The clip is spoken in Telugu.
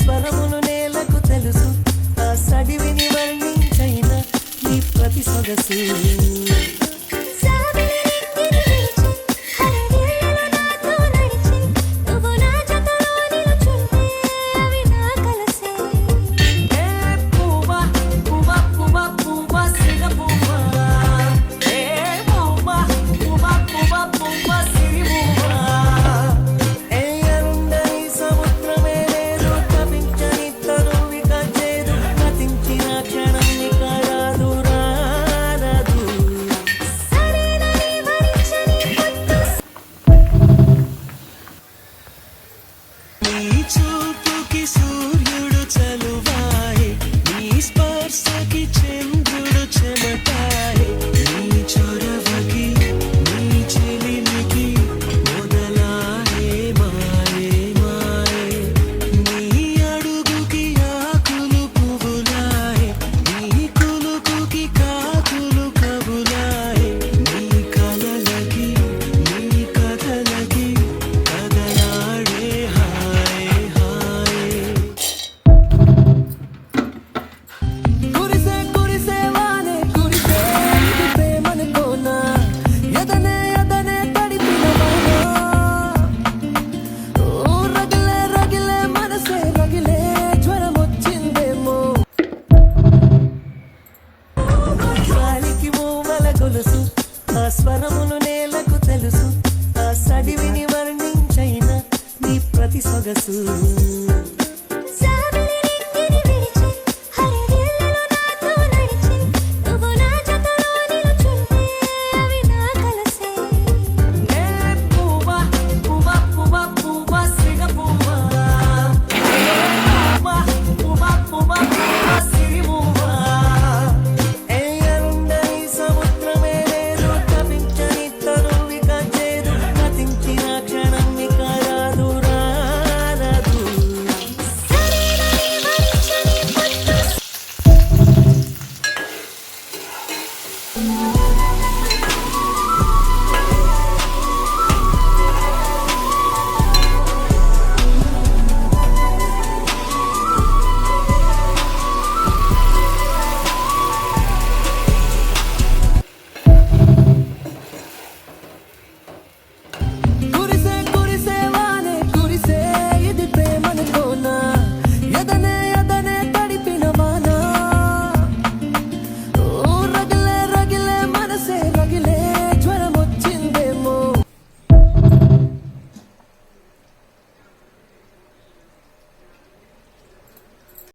స్వరములు నేలకు తెలుసు, ఆ సడివిని వర్ణించైన నీ ప్రతి సొగసు. చూపుకి సూర్యుడు చలువాయి, నీ స్పర్శకి చంద్రుడు చెమటాయి, నీ చొరవకి నీ చెలిమికి మొదలాయే మాయే మాయే, నీ అడుగుకి ఆకులు పువ్వులాయే, నీ కులుకుకి కాకులు కబులాయే, నీ కలలకి నీ కథలకి కదలాడే ఆ స్వరములు నేలకు తెలుసు, ఆ సడివిని వర్ణించైన నీ ప్రతి సొగసు.